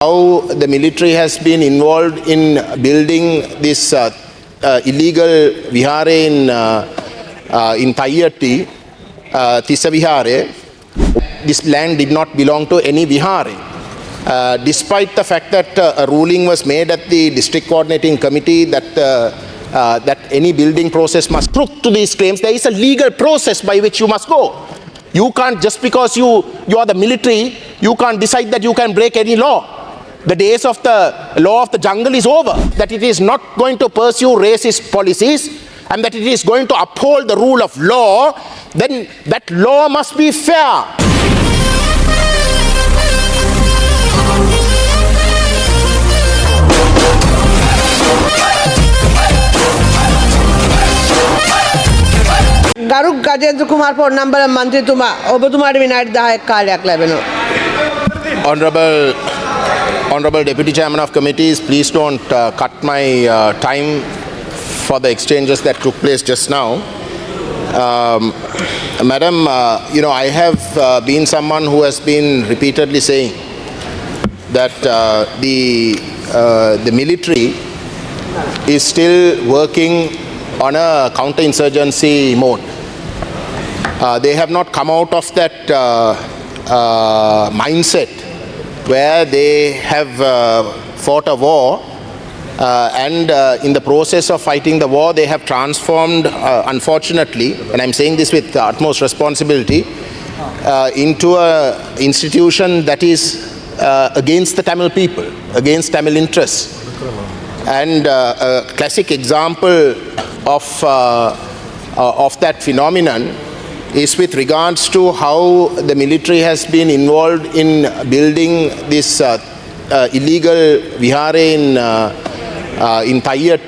How the military has been involved in building this illegal vihare in Tihar, Tissa Vihare. This land did not belong to any vihare. Despite the fact that a ruling was made at the district coordinating committee that any building process must look to these claims, there is a legal process by which you must go. You can't, just because you are the military, you can't decide that you can break any law. The days of the law of the jungle is over, that it is not going to pursue racist policies and that it is going to uphold the rule of law. Then that law must be fair. Garuk Gajendrakumar for number of Mantri Tuma, Obatumar Vinayat Dahak Kalyak Leveno. Honorable Deputy Chairman of Committees, please don't cut my time for the exchanges that took place just now. Madam, I have been someone who has been repeatedly saying that the military is still working on a counter-insurgency mode. They have not come out of that mindset where they have fought a war and in the process of fighting the war they have transformed, unfortunately, and I'm saying this with the utmost responsibility, into an institution that is against the Tamil people, against Tamil interests. And a classic example of that phenomenon is with regards to how the military has been involved in building this illegal vihare in Tihar,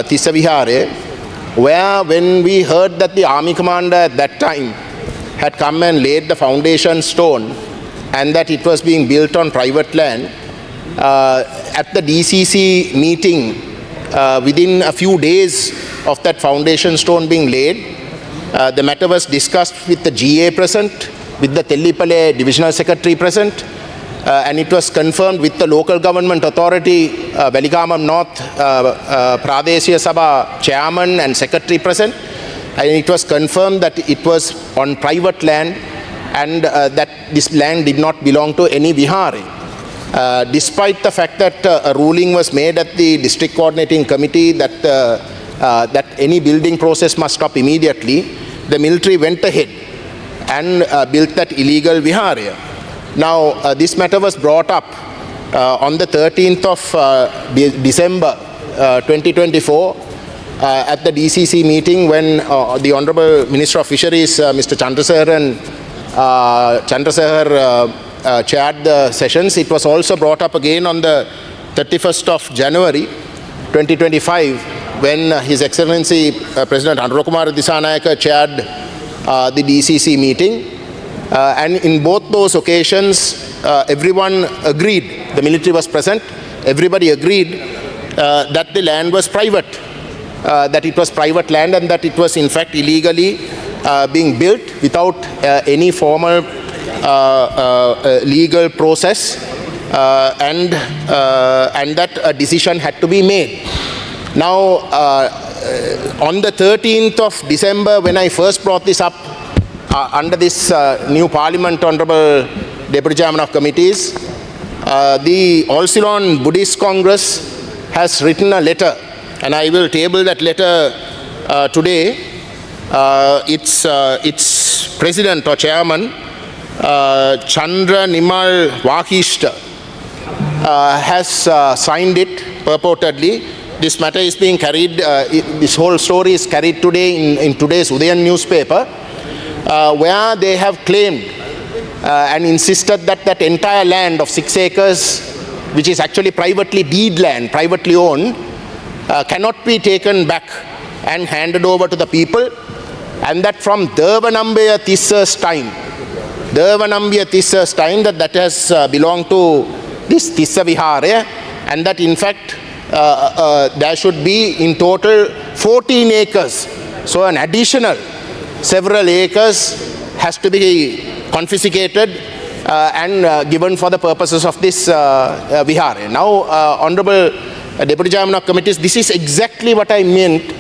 Tissa Vihare, where when we heard that the army commander at that time had come and laid the foundation stone and that it was being built on private land, at the DCC meeting, within a few days of that foundation stone being laid, the matter was discussed with the GA present, with the Tellipale Divisional Secretary present, and it was confirmed with the local government authority, Velikamam North Pradeshiya Sabha Chairman and Secretary present, and it was confirmed that it was on private land and that this land did not belong to any vihare. Despite the fact that a ruling was made at the district coordinating committee that any building process must stop immediately, the military went ahead and built that illegal vihare. Now, this matter was brought up on the 13th of December 2024 at the DCC meeting when the Honorable Minister of Fisheries, Mr. Chandrasekhar, chaired the sessions. It was also brought up again on the 31st of January 2025 when His Excellency President Gajendrakumar chaired the DCC meeting. And in both those occasions, everyone agreed, the military was present, everybody agreed that the land was private, that it was private land and that it was in fact illegally being built without any formal legal process, and that a decision had to be made. Now, on the 13th of December, when I first brought this up under this new Parliament, Honorable Deputy Chairman of Committees, the All Ceylon Buddhist Congress has written a letter, and I will table that letter today. Its president or chairman, Chandra Nimal Vakishta, has signed it purportedly. This matter is being carried, this whole story is carried today in today's Udayan newspaper, where they have claimed and insisted that that entire land of 6 acres, which is actually privately deed land, privately owned, cannot be taken back and handed over to the people, and that from Devanambiya Tissa's time, that has belonged to this Tissa Vihare, and that in fact there should be in total 14 acres. So an additional several acres has to be confiscated and given for the purposes of this vihara. Now, Honorable Deputy Chairman of Committees, this is exactly what I meant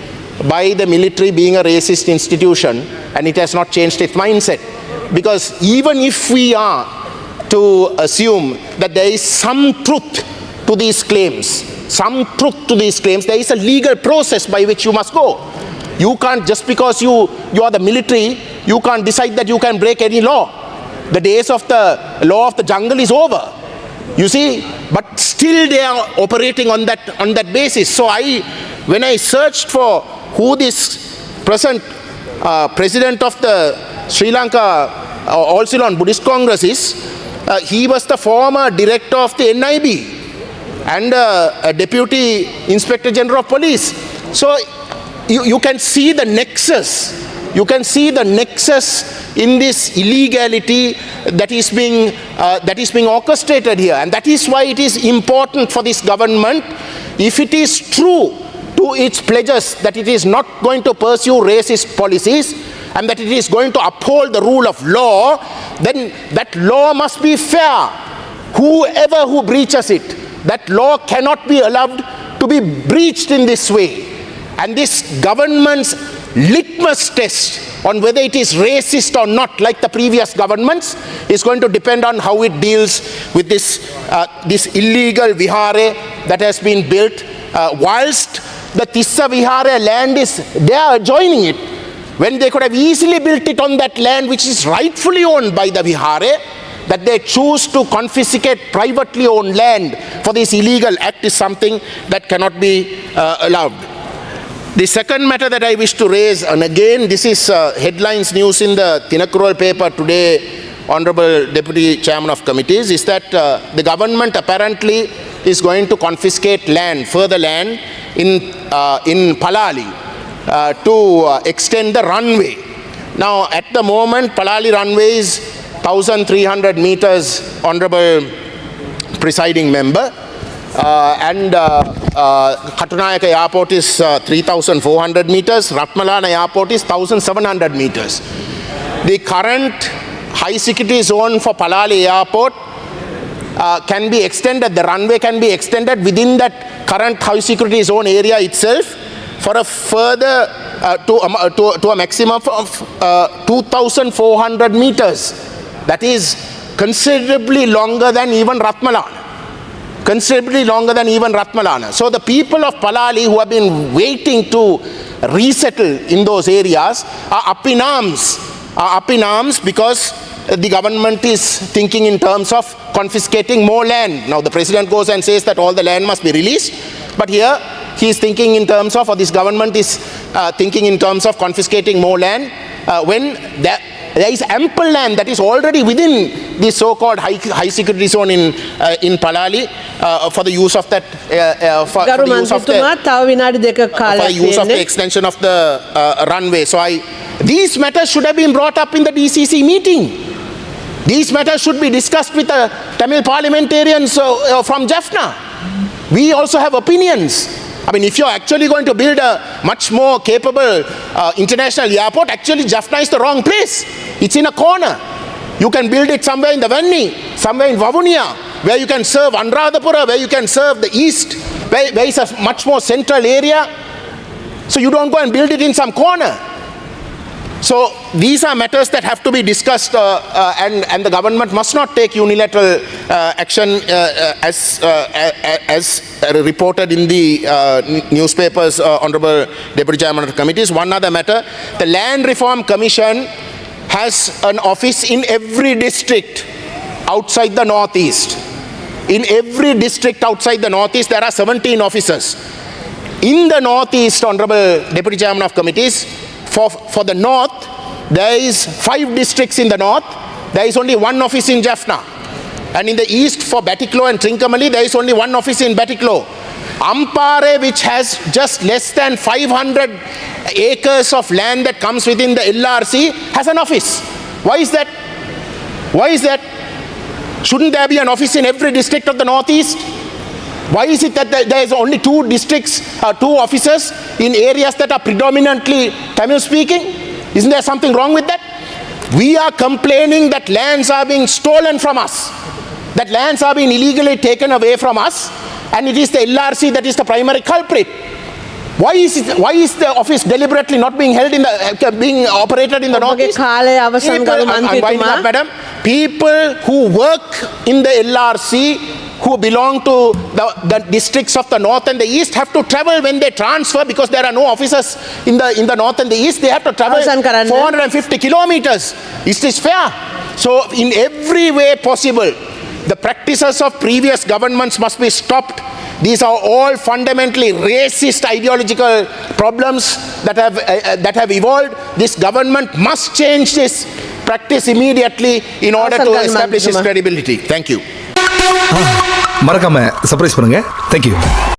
by the military being a racist institution, and it has not changed its mindset. Because even if we are to assume that there is some truth to these claims, there is a legal process by which you must go. You can't, just because you are the military, you can't decide that you can break any law. The days of the law of the jungle is over. You see, but still they are operating on that basis. So when I searched for who this present president of the Sri Lanka All Ceylon Buddhist Congress is, he was the former director of the NIB and a deputy inspector general of police. So you can see the nexus. You can see the nexus in this illegality that is being orchestrated here, and that is why it is important for this government, if it is true to its pledges that it is not going to pursue racist policies and that it is going to uphold the rule of law, then that law must be fair. Whoever who breaches it, that law cannot be allowed to be breached in this way. And this government's litmus test on whether it is racist or not, like the previous governments, is going to depend on how it deals with this illegal vihare that has been built, whilst the Tissa Vihare land is, they are adjoining it, when they could have easily built it on that land which is rightfully owned by the vihare. That they choose to confiscate privately owned land for this illegal act is something that cannot be allowed. The second matter that I wish to raise, and again this is headlines news in the Tinakural paper today, Honorable Deputy Chairman of Committees, is that the government apparently is going to confiscate land, further land in Palali to extend the runway. Now at the moment Palali runway is 1,300 meters, Honorable Presiding Member, and Katunayaka Airport is 3,400 meters, Ratmalana Airport is 1,700 meters. The current high security zone for Palali Airport can be extended, the runway can be extended within that current high security zone area itself for a further, to a maximum of 2,400 meters. That is considerably longer than even Ratmalana. So the people of Palali who have been waiting to resettle in those areas are up in arms because the government is thinking in terms of confiscating more land. Now the president goes and says that all the land must be released, but here he is thinking in terms of, or this government is thinking in terms of confiscating more land when there is ample land that is already within the so-called high security zone in Palali for the use of that for the use of the extension of the runway. So these matters should have been brought up in the DCC meeting. These matters should be discussed with the Tamil parliamentarians from Jaffna. We also have opinions. I mean, if you're actually going to build a much more capable international airport, actually Jaffna is the wrong place. It's in a corner. You can build it somewhere in the Venni, somewhere in Vavunia, where you can serve Anuradhapura, where you can serve the east, where is a much more central area. So you don't go and build it in some corner. So these are matters that have to be discussed, and the government must not take unilateral action as reported in the newspapers, Honorable Deputy Chairman of Committees. One other matter, the Land Reform Commission has an office in every district outside the Northeast. In every district outside the Northeast, there are 17 officers. In the Northeast, Honorable Deputy Chairman of Committees, for the North, there is 5 districts in the North. There is only 1 office in Jaffna. And in the East, for Batiklo and Trincomalee, there is only 1 office in Batiklo. Ampare, which has just less than 500 acres of land that comes within the LRC, has an office. Why is that? Why is that? Shouldn't there be an office in every district of the Northeast? Why is it that there is only 2 districts, 2 officers in areas that are predominantly Tamil speaking? Isn't there something wrong with that? We are complaining that lands are being stolen from us, that lands are being illegally taken away from us, and it is the LRC that is the primary culprit. Why is the office deliberately not being held in the being operated in the ඔබගේ northeast? කාලය අවසන් People, ගරු I'm winding මන්ත්‍රීතුමා. up, madam. People who work in the LRC, who belong to the districts of the north and the east, have to travel when they transfer, because there are no officers in the north and the east. They have to travel අවසන් කරන්න. 450 kilometers. Is this fair? So in every way possible, the practices of previous governments must be stopped. These are all fundamentally racist ideological problems that have evolved. This government must change this practice immediately in order to establish its credibility. Thank you. மறக்காம surprise பண்ணுங்க. Thank you.